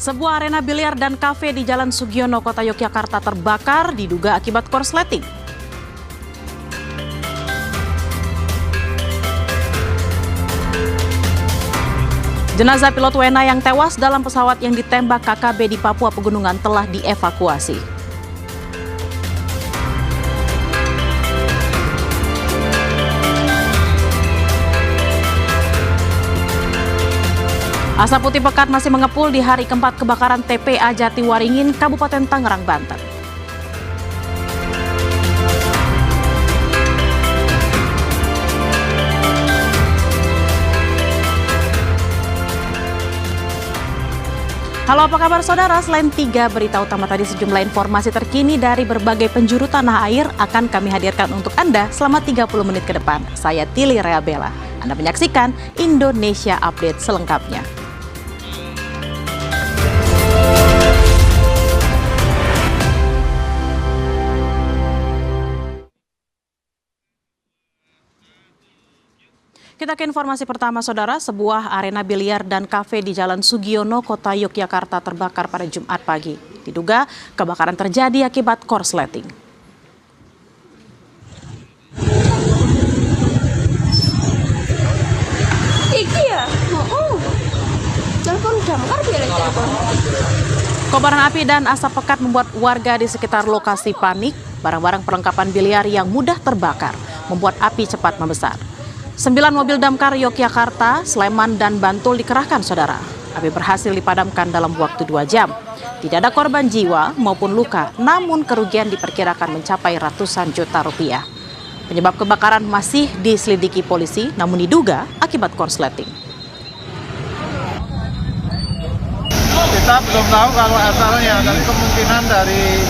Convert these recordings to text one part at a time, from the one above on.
Sebuah arena biliar dan kafe di Jalan Sugiono, Kota Yogyakarta terbakar diduga akibat korsleting. Jenazah pilot WNA yang tewas dalam pesawat yang ditembak KKB di Papua Pegunungan telah dievakuasi. Asap putih pekat masih mengepul di hari keempat kebakaran TPA Jatiwaringin, Kabupaten Tangerang, Banten. Halo, apa kabar saudara? Selain 3 berita utama tadi, sejumlah informasi terkini dari berbagai penjuru tanah air akan kami hadirkan untuk Anda selama 30 menit ke depan. Saya Tili Reabella. Anda menyaksikan Indonesia Update selengkapnya. Kita ke informasi pertama, saudara. Sebuah arena biliar dan kafe di Jalan Sugiono, Kota Yogyakarta terbakar pada Jumat pagi. Diduga kebakaran terjadi akibat korsleting. Iki ya? Telepon damkar biar telepon. Kobaran api dan asap pekat membuat warga di sekitar lokasi panik. Barang-barang perlengkapan biliar yang mudah terbakar membuat api cepat membesar. 9 mobil damkar Yogyakarta, Sleman, dan Bantul dikerahkan, saudara. Api berhasil dipadamkan dalam waktu 2 jam. Tidak ada korban jiwa maupun luka, namun kerugian diperkirakan mencapai ratusan juta rupiah. Penyebab kebakaran masih diselidiki polisi, namun diduga akibat korsleting. Kita belum tahu kalau asalnya, tapi kemungkinan dari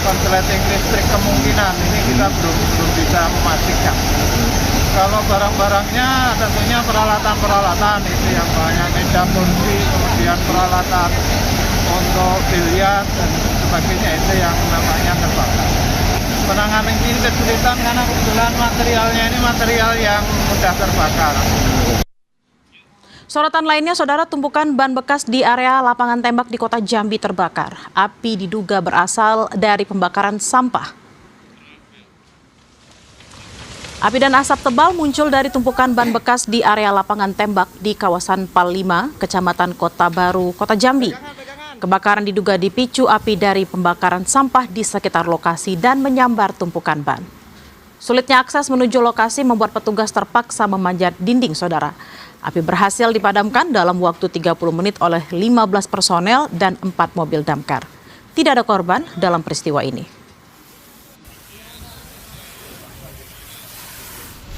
korsleting listrik kemungkinan ini kita belum bisa memastikan. Kalau barang-barangnya tentunya peralatan itu yang banyak, meja kursi, kemudian peralatan untuk biliar dan sebagainya itu yang namanya terbakar. Penanganan ini kesulitan karena kebetulan materialnya ini material yang mudah terbakar. Sorotan lainnya, saudara, tumpukan ban bekas di area lapangan tembak di Kota Jambi terbakar. Api diduga berasal dari pembakaran sampah. Api dan asap tebal muncul dari tumpukan ban bekas di area lapangan tembak di kawasan Pal 5, Kecamatan Kota Baru, Kota Jambi. Kebakaran diduga dipicu api dari pembakaran sampah di sekitar lokasi dan menyambar tumpukan ban. Sulitnya akses menuju lokasi membuat petugas terpaksa memanjat dinding, saudara. Api berhasil dipadamkan dalam waktu 30 menit oleh 15 personel dan 4 mobil damkar. Tidak ada korban dalam peristiwa ini.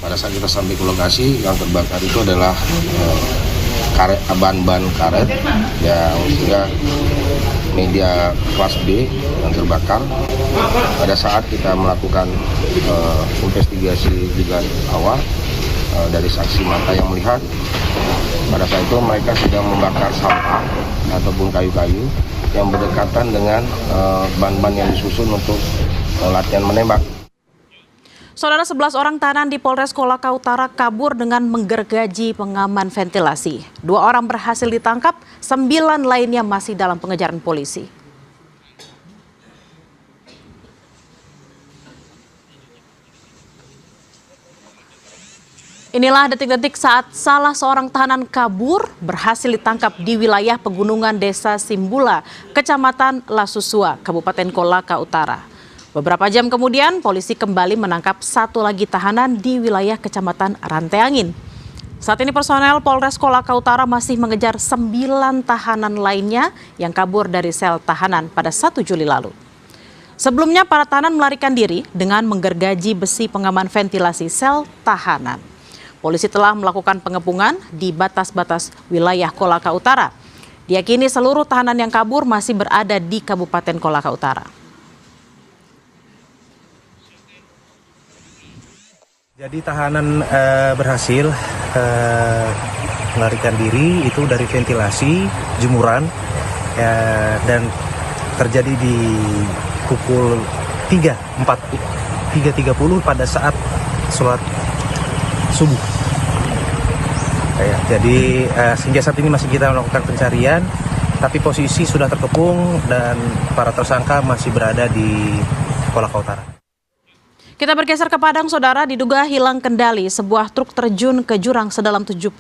Pada saat kita sampai ke lokasi, yang terbakar itu adalah ban karet, yang sehingga media kelas B yang terbakar. Pada saat kita melakukan investigasi juga awal dari saksi mata yang melihat, pada saat itu mereka sedang membakar sampah ataupun kayu-kayu yang berdekatan dengan ban-ban yang disusun untuk latihan menembak. Saudara, 11 orang tahanan di Polres Kolaka Utara kabur dengan menggergaji pengaman ventilasi. 2 orang berhasil ditangkap, 9 lainnya masih dalam pengejaran polisi. Inilah detik-detik saat salah seorang tahanan kabur berhasil ditangkap di wilayah pegunungan Desa Simbula, Kecamatan Lasusua, Kabupaten Kolaka Utara. Beberapa jam kemudian, polisi kembali menangkap 1 lagi tahanan di wilayah Kecamatan Ranteangin. Saat ini personel Polres Kolaka Utara masih mengejar 9 tahanan lainnya yang kabur dari sel tahanan pada 1 Juli lalu. Sebelumnya, para tahanan melarikan diri dengan menggergaji besi pengaman ventilasi sel tahanan. Polisi telah melakukan pengepungan di batas-batas wilayah Kolaka Utara. Diyakini seluruh tahanan yang kabur masih berada di Kabupaten Kolaka Utara. Jadi tahanan berhasil melarikan diri itu dari ventilasi jemuran dan terjadi di pukul 3.30 pada saat sholat subuh. Jadi sehingga saat ini masih kita melakukan pencarian tapi posisi sudah terkepung dan para tersangka masih berada di Kolaka Utara. Kita bergeser ke Padang, saudara. Diduga hilang kendali, sebuah truk terjun ke jurang sedalam 70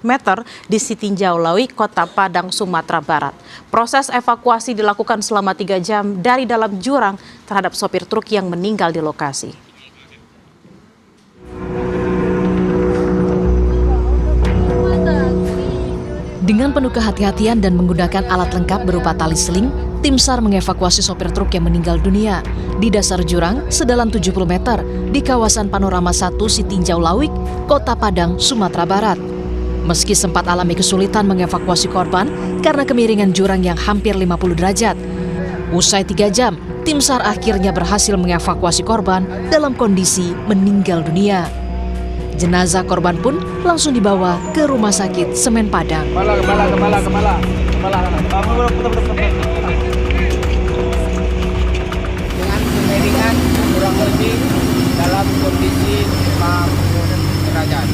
meter di Sitinjau Lawi, Kota Padang, Sumatera Barat. Proses evakuasi dilakukan selama 3 jam dari dalam jurang terhadap sopir truk yang meninggal di lokasi. Dengan penuh kehati-hatian dan menggunakan alat lengkap berupa tali seling, tim SAR mengevakuasi sopir truk yang meninggal dunia di dasar jurang sedalam 70 meter di kawasan Panorama 1 Sitinjau Lawik, Kota Padang, Sumatera Barat. Meski sempat alami kesulitan mengevakuasi korban karena kemiringan jurang yang hampir 50 derajat. Usai 3 jam, tim SAR akhirnya berhasil mengevakuasi korban dalam kondisi meninggal dunia. Jenazah korban pun langsung dibawa ke Rumah Sakit Semen Padang. Dengan kemiringan kurang lebih dalam kondisi 50 derajat.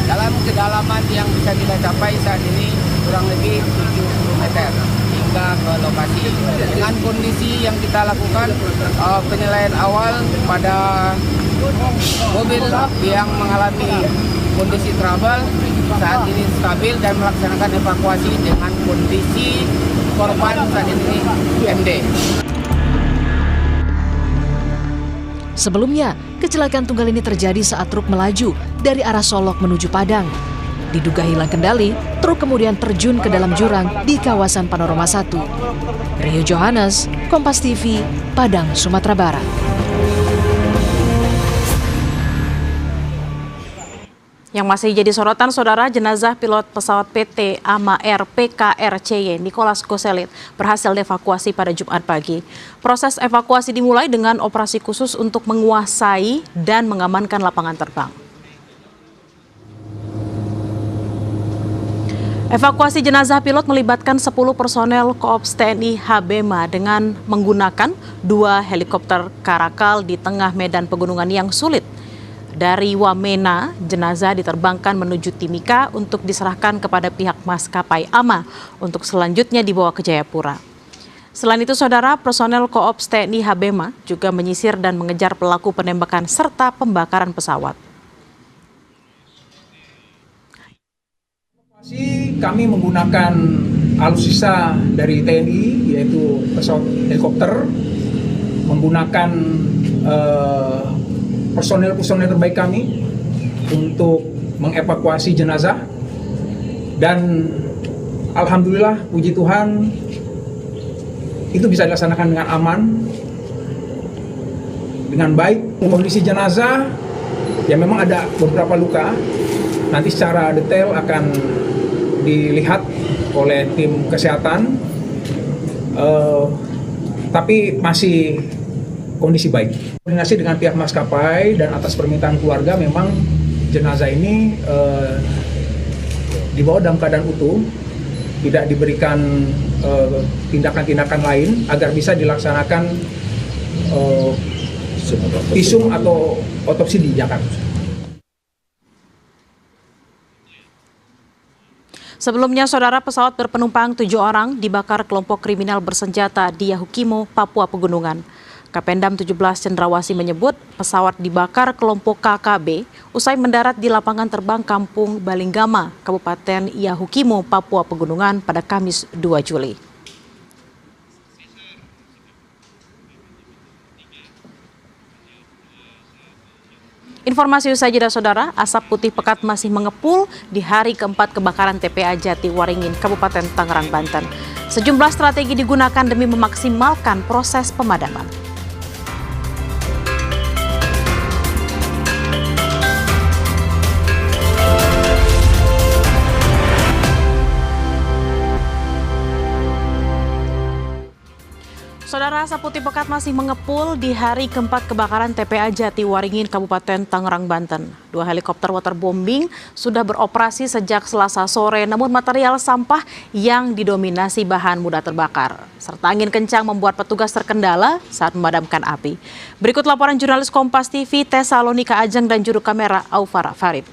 Dalam kedalaman yang bisa kita capai saat ini kurang lebih 70 meter hingga ke lokasi. Dengan kondisi yang kita lakukan, penilaian awal pada mobil yang mengalami kondisi trouble saat ini stabil dan melaksanakan evakuasi dengan kondisi korban saat ini MD. Sebelumnya, kecelakaan tunggal ini terjadi saat truk melaju dari arah Solok menuju Padang. Diduga hilang kendali, truk kemudian terjun ke dalam jurang di kawasan Panorama 1. Rio Johannes, Kompas TV, Padang, Sumatera Barat. Yang masih jadi sorotan, saudara, jenazah pilot pesawat PT AMA Air PKRCY Nicholas Goselit berhasil dievakuasi pada Jumat pagi. Proses evakuasi dimulai dengan operasi khusus untuk menguasai dan mengamankan lapangan terbang. Evakuasi jenazah pilot melibatkan 10 personel Koops TNI HBMA dengan menggunakan 2 helikopter Karakal di tengah medan pegunungan yang sulit. Dari Wamena, jenazah diterbangkan menuju Timika untuk diserahkan kepada pihak maskapai AMA untuk selanjutnya dibawa ke Jayapura. Selain itu, saudara, personel Koops TNI HBMA juga menyisir dan mengejar pelaku penembakan serta pembakaran pesawat. Kami menggunakan alutsista dari TNI, yaitu pesawat helikopter, menggunakan personel terbaik kami untuk mengevakuasi jenazah, dan alhamdulillah, puji Tuhan, itu bisa dilaksanakan dengan aman, dengan baik. Kondisi jenazah ya memang ada beberapa luka, nanti secara detail akan dilihat oleh tim kesehatan, tapi masih kondisi baik. Koordinasi dengan pihak maskapai dan atas permintaan keluarga, memang jenazah ini dibawa dalam keadaan utuh, tidak diberikan tindakan-tindakan lain agar bisa dilaksanakan visum atau otopsi di Jakarta. Sebelumnya, saudara, pesawat berpenumpang 7 orang dibakar kelompok kriminal bersenjata di Yahukimo, Papua Pegunungan. Kapendam 17 Cendrawasih menyebut pesawat dibakar kelompok KKB usai mendarat di lapangan terbang Kampung Balinggama, Kabupaten Yahukimo, Papua Pegunungan pada Kamis 2 Juli. Informasi usai jeda, saudara, asap putih pekat masih mengepul di hari keempat kebakaran TPA Jati Waringin, Kabupaten Tangerang, Banten. Sejumlah strategi digunakan demi memaksimalkan proses pemadaman. Saudara, asap putih pekat masih mengepul di hari keempat kebakaran TPA Jati Waringin, Kabupaten Tangerang, Banten. 2 helikopter waterbombing sudah beroperasi sejak Selasa sore, namun material sampah yang didominasi bahan mudah terbakar, serta angin kencang membuat petugas terkendala saat memadamkan api. Berikut laporan jurnalis Kompas TV Tesalonika Ajeng dan juru kamera Aufara Farid.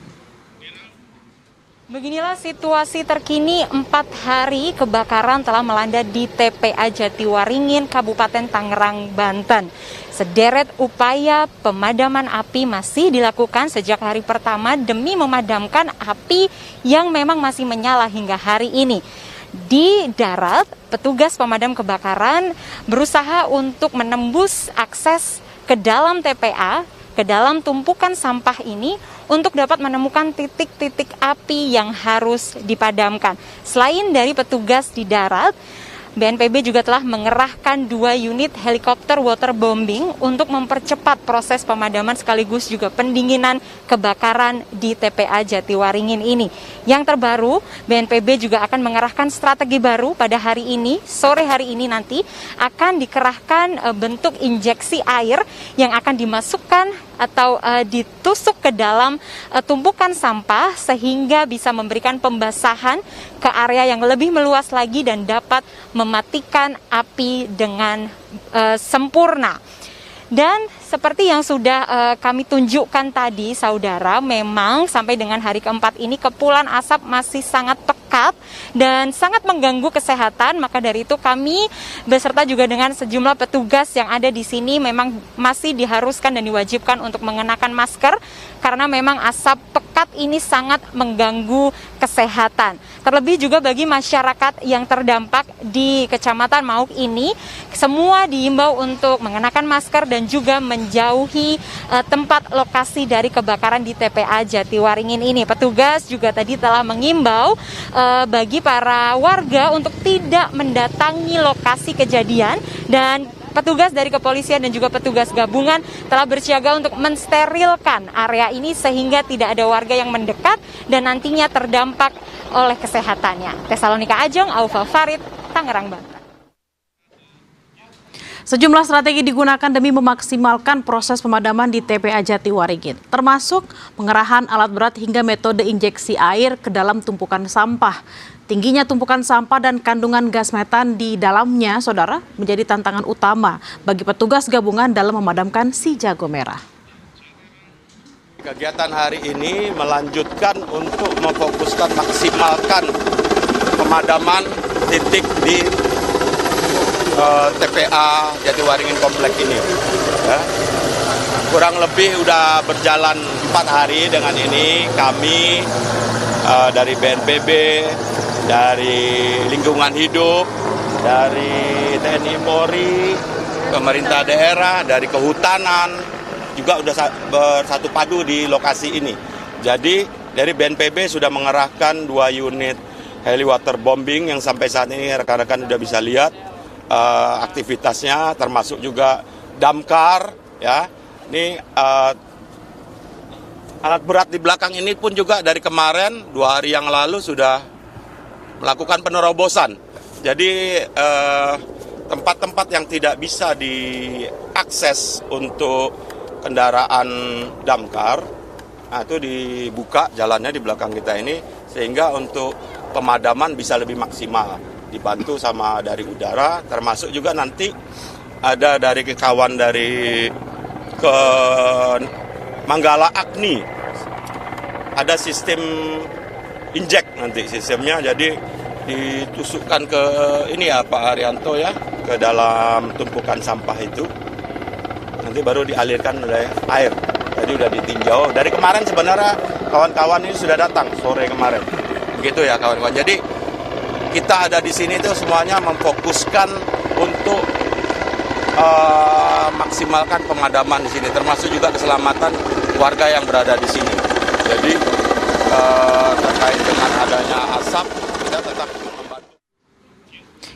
Beginilah situasi terkini 4 hari kebakaran telah melanda di TPA Jatiwaringin, Kabupaten Tangerang, Banten. Sederet upaya pemadaman api masih dilakukan sejak hari pertama demi memadamkan api yang memang masih menyala hingga hari ini. Di darat, petugas pemadam kebakaran berusaha untuk menembus akses ke dalam TPA, ke dalam tumpukan sampah ini untuk dapat menemukan titik-titik api yang harus dipadamkan. Selain dari petugas di darat, BNPB juga telah mengerahkan 2 unit helikopter waterbombing untuk mempercepat proses pemadaman sekaligus juga pendinginan kebakaran di TPA Jatiwaringin ini. Yang terbaru, BNPB juga akan mengerahkan strategi baru pada hari ini, sore hari ini nanti akan dikerahkan bentuk injeksi air yang akan dimasukkan atau ditusuk ke dalam tumpukan sampah sehingga bisa memberikan pembasahan ke area yang lebih meluas lagi dan dapat mematikan api dengan sempurna. Dan seperti yang sudah kami tunjukkan tadi, saudara, memang sampai dengan hari keempat ini kepulan asap masih sangat pekat dan sangat mengganggu kesehatan. Maka dari itu kami beserta juga dengan sejumlah petugas yang ada di sini memang masih diharuskan dan diwajibkan untuk mengenakan masker karena memang asap pekat ini sangat mengganggu kesehatan. Terlebih juga bagi masyarakat yang terdampak di Kecamatan Mauk ini, semua diimbau untuk mengenakan masker dan juga menjauhi tempat lokasi dari kebakaran di TPA Jatiwaringin ini. Petugas juga tadi telah mengimbau bagi para warga untuk tidak mendatangi lokasi kejadian dan petugas dari kepolisian dan juga petugas gabungan telah bersiaga untuk mensterilkan area ini sehingga tidak ada warga yang mendekat dan nantinya terdampak oleh kesehatannya. Tesalonika Ajeng, Aufa Farid, Tangerang, Banten. Sejumlah strategi digunakan demi memaksimalkan proses pemadaman di TPA Jatiwaringin, termasuk pengerahan alat berat hingga metode injeksi air ke dalam tumpukan sampah. Tingginya tumpukan sampah dan kandungan gas metan di dalamnya, saudara, menjadi tantangan utama bagi petugas gabungan dalam memadamkan si jago merah. Kegiatan hari ini melanjutkan untuk memfokuskan maksimalkan pemadaman titik di TPA Jatiwaringin Komplek ini. Ya. Kurang lebih udah berjalan 4 hari dengan ini kami dari BNPB, dari lingkungan hidup, dari TNI Polri, pemerintah daerah, dari kehutanan, juga sudah bersatu padu di lokasi ini. Jadi dari BNPB sudah mengerahkan 2 unit heli waterbombing yang sampai saat ini rekan-rekan sudah bisa lihat aktivitasnya, termasuk juga damkar. Ya, ini alat berat di belakang ini pun juga dari kemarin 2 hari yang lalu sudah melakukan penerobosan. Jadi tempat-tempat yang tidak bisa diakses untuk kendaraan damkar, nah itu dibuka jalannya di belakang kita ini sehingga untuk pemadaman bisa lebih maksimal. Dibantu sama dari udara, termasuk juga nanti ada dari kawan dari ke Manggala Agni. Ada sistem injek nanti sistemnya, jadi ditusukkan ke ini ya Pak Haryanto ya, ke dalam tumpukan sampah itu. Nanti baru dialirkan oleh air. Jadi udah ditinjau. Dari kemarin sebenarnya kawan-kawan ini sudah datang sore kemarin. Begitu ya kawan-kawan. Jadi kita ada di sini itu semuanya memfokuskan untuk maksimalkan pemadaman di sini, termasuk juga keselamatan warga yang berada di sini. Jadi terkait dengan adanya asap, kita tetap membantu.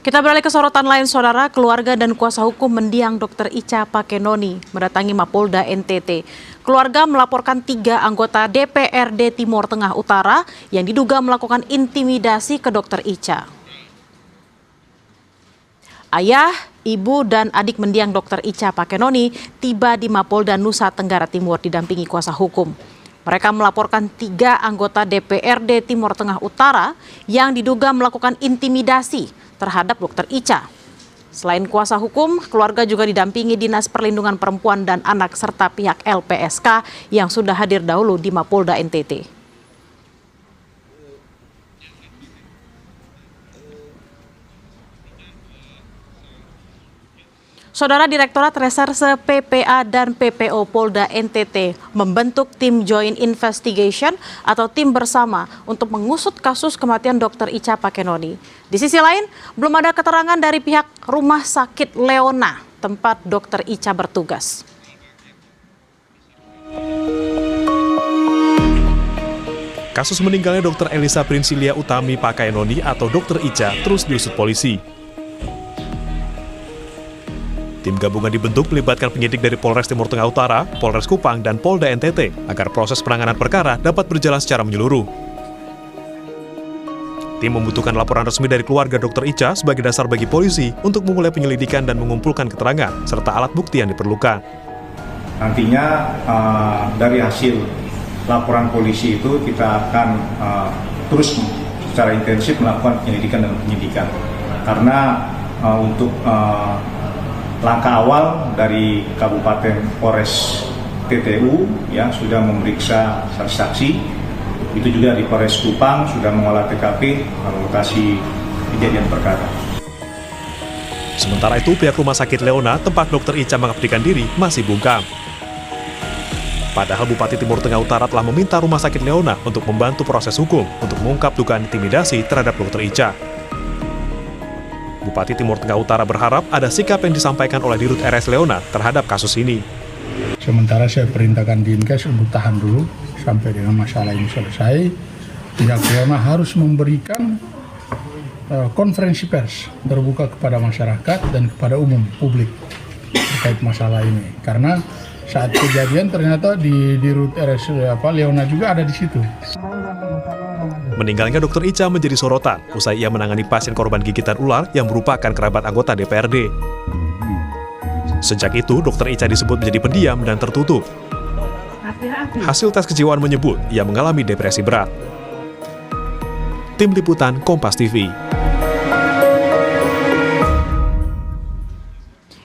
Kita beralih ke sorotan lain, saudara. Keluarga dan kuasa hukum mendiang Dr. Icha Pakenoni mendatangi Mapolda NTT. Keluarga melaporkan 3 anggota DPRD Timur Tengah Utara yang diduga melakukan intimidasi ke Dr. Icha. Ayah, ibu, dan adik mendiang Dr. Icha Pakenoni tiba di Mapolda Nusa Tenggara Timur didampingi kuasa hukum. Mereka melaporkan 3 anggota DPRD Timur Tengah Utara yang diduga melakukan intimidasi terhadap Dr. Icha. Selain kuasa hukum, keluarga juga didampingi Dinas Perlindungan Perempuan dan Anak serta pihak LPSK yang sudah hadir dahulu di Mapolda NTT. Saudara, Direktorat Reserse PPA dan PPO Polda NTT membentuk tim Joint Investigation atau tim bersama untuk mengusut kasus kematian Dr. Icha Pakenoni. Di sisi lain, belum ada keterangan dari pihak Rumah Sakit Leona, tempat Dr. Icha bertugas. Kasus meninggalnya Dr. Elisa Prinsilia Utami Pakenoni atau Dr. Icha terus diusut polisi. Tim gabungan dibentuk melibatkan penyidik dari Polres Timur Tengah Utara, Polres Kupang, dan Polda NTT agar proses penanganan perkara dapat berjalan secara menyeluruh. Tim membutuhkan laporan resmi dari keluarga Dr. Icha sebagai dasar bagi polisi untuk memulai penyelidikan dan mengumpulkan keterangan serta alat bukti yang diperlukan. Nantinya dari hasil laporan polisi itu kita akan terus secara intensif melakukan penyelidikan dan penyidikan. Karena untuk langkah awal dari Kabupaten Polres TTU ya sudah memeriksa saksi, itu juga di Polres Kupang sudah mengolah TKP lokasi kejadian perkara. Sementara itu, pihak Rumah Sakit Leona tempat Dr. Icha mengabdikan diri masih bungkam. Padahal Bupati Timur Tengah Utara telah meminta Rumah Sakit Leona untuk membantu proses hukum untuk mengungkap dugaan intimidasi terhadap Dr. Icha. Bupati Timur Tengah Utara berharap ada sikap yang disampaikan oleh Dirut RS Leona terhadap kasus ini. Sementara saya perintahkan Dinkes untuk tahan dulu sampai dengan masalah ini selesai. Pihak Leona harus memberikan konferensi pers terbuka kepada masyarakat dan kepada umum publik terkait masalah ini. Karena saat kejadian ternyata di Dirut RS Leona juga ada di situ. Meninggalnya Dr. Icha menjadi sorotan usai ia menangani pasien korban gigitan ular yang merupakan kerabat anggota DPRD. Sejak itu, Dr. Icha disebut menjadi pendiam dan tertutup. Hasil tes kejiwaan menyebut ia mengalami depresi berat. Tim Liputan Kompas TV.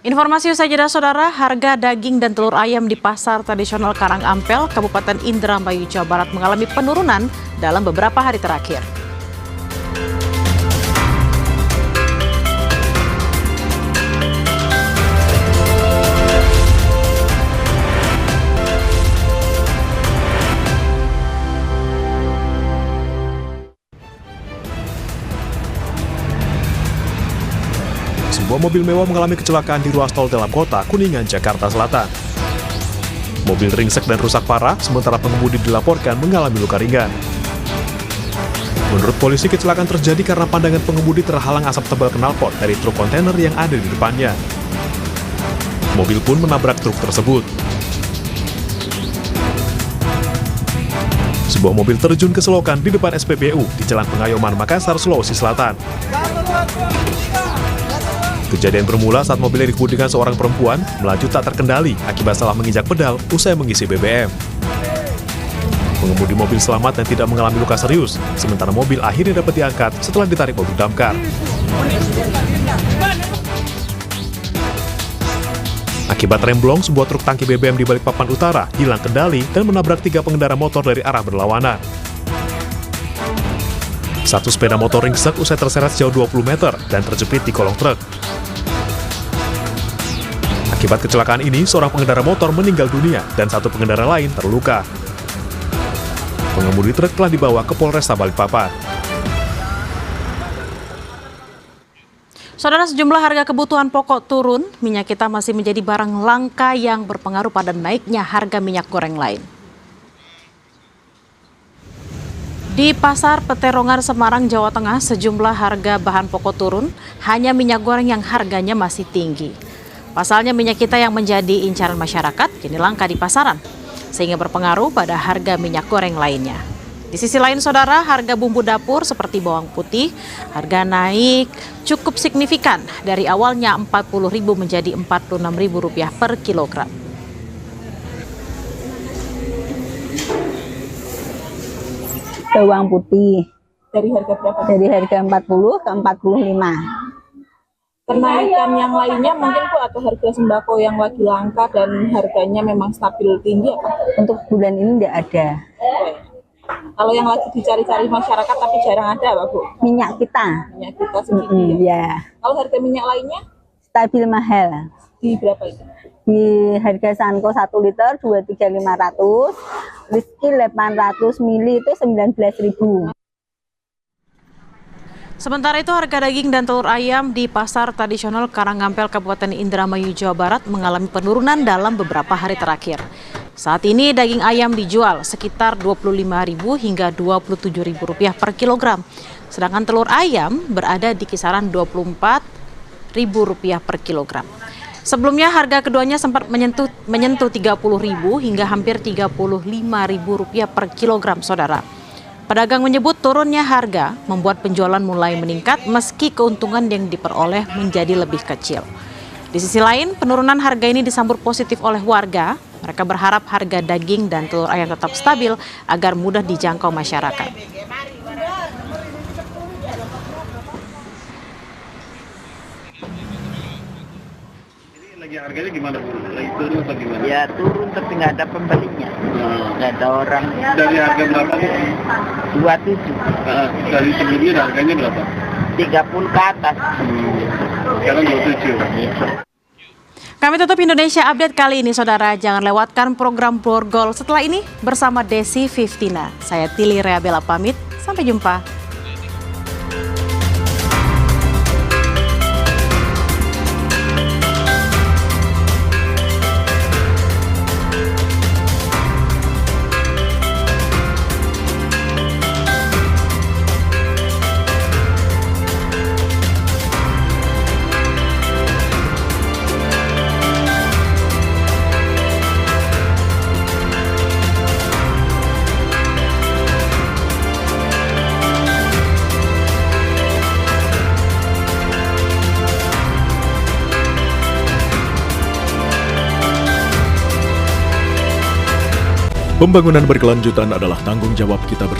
Informasi usai jeda, Saudara, harga daging dan telur ayam di pasar tradisional Karangampel, Kabupaten Indramayu, Jawa Barat mengalami penurunan dalam beberapa hari terakhir. Sebuah mobil mewah mengalami kecelakaan di ruas tol dalam kota Kuningan, Jakarta Selatan. Mobil ringsek dan rusak parah, sementara pengemudi dilaporkan mengalami luka ringan. Menurut polisi, kecelakaan terjadi karena pandangan pengemudi terhalang asap tebal knalpot dari truk kontainer yang ada di depannya. Mobil pun menabrak truk tersebut. Sebuah mobil terjun ke selokan di depan SPBU di Jalan Pengayoman, Makassar, Sulawesi Selatan. Kejadian bermula saat mobil yang dikemudikan seorang perempuan melaju tak terkendali akibat salah menginjak pedal usai mengisi BBM. Pengemudi mobil selamat dan tidak mengalami luka serius, sementara mobil akhirnya dapat diangkat setelah ditarik mobil damkar. Akibat remblong, sebuah truk tangki BBM di Balikpapan Utara hilang kendali dan menabrak 3 pengendara motor dari arah berlawanan. Satu sepeda motor ringsek usai terseret sejauh 20 meter dan terjepit di kolong truk. Akibat kecelakaan ini, seorang pengendara motor meninggal dunia dan 1 pengendara lain terluka. Pengemudi truk telah dibawa ke Polresta Balikpapan. Saudara, sejumlah harga kebutuhan pokok turun, minyak kita masih menjadi barang langka yang berpengaruh pada naiknya harga minyak goreng lain. Di Pasar Peterongan, Semarang, Jawa Tengah, sejumlah harga bahan pokok turun, hanya minyak goreng yang harganya masih tinggi. Pasalnya minyak kita yang menjadi incaran masyarakat kini langka di pasaran, sehingga berpengaruh pada harga minyak goreng lainnya. Di sisi lain, Saudara, harga bumbu dapur seperti bawang putih, harga naik cukup signifikan dari awalnya Rp40.000 menjadi Rp46.000 per kilogram. Bawang putih dari harga berapa? Dari harga 40 ke 45. Kenaikan yang lainnya mungkin Bu, atau harga sembako yang lagi langka dan harganya memang stabil tinggi apa? Untuk bulan ini tidak ada. Kalau yang lagi dicari-cari masyarakat tapi jarang ada apa Bu? Minyak kita. Minyak kita segini ya? Ya. Kalau harga minyak lainnya? Stabil mahal. di berapa itu? Di harga Sanko 1 liter 23.500, Rizky 800 mili itu 19.000. Sementara itu harga daging dan telur ayam di pasar tradisional Karangampel Kabupaten Indramayu Jawa Barat mengalami penurunan dalam beberapa hari terakhir. Saat ini daging ayam dijual sekitar Rp25.000 hingga Rp27.000 per kilogram. Sedangkan telur ayam berada di kisaran Rp24.000 per kilogram. Sebelumnya harga keduanya sempat menyentuh Rp30.000 hingga hampir Rp35.000 per kilogram, saudara. Pedagang menyebut turunnya harga membuat penjualan mulai meningkat meski keuntungan yang diperoleh menjadi lebih kecil. Di sisi lain, penurunan harga ini disambut positif oleh warga. Mereka berharap harga daging dan telur ayam tetap stabil agar mudah dijangkau masyarakat. Lagi harganya gimana Bu? Lagi turun atau gimana? Ya turun tapi nggak ada pembelinya. Nggak ada orang. Dari harga berapa Bu? 27. Dari sebelumnya harganya berapa? 30 ke atas. Sekarang 27. Kami tutup Indonesia Update kali ini, saudara. Jangan lewatkan program Borgol setelah ini bersama Desi Fiftina. Saya Tili Reabella pamit. Sampai jumpa. Pembangunan berkelanjutan adalah tanggung jawab kita bersama.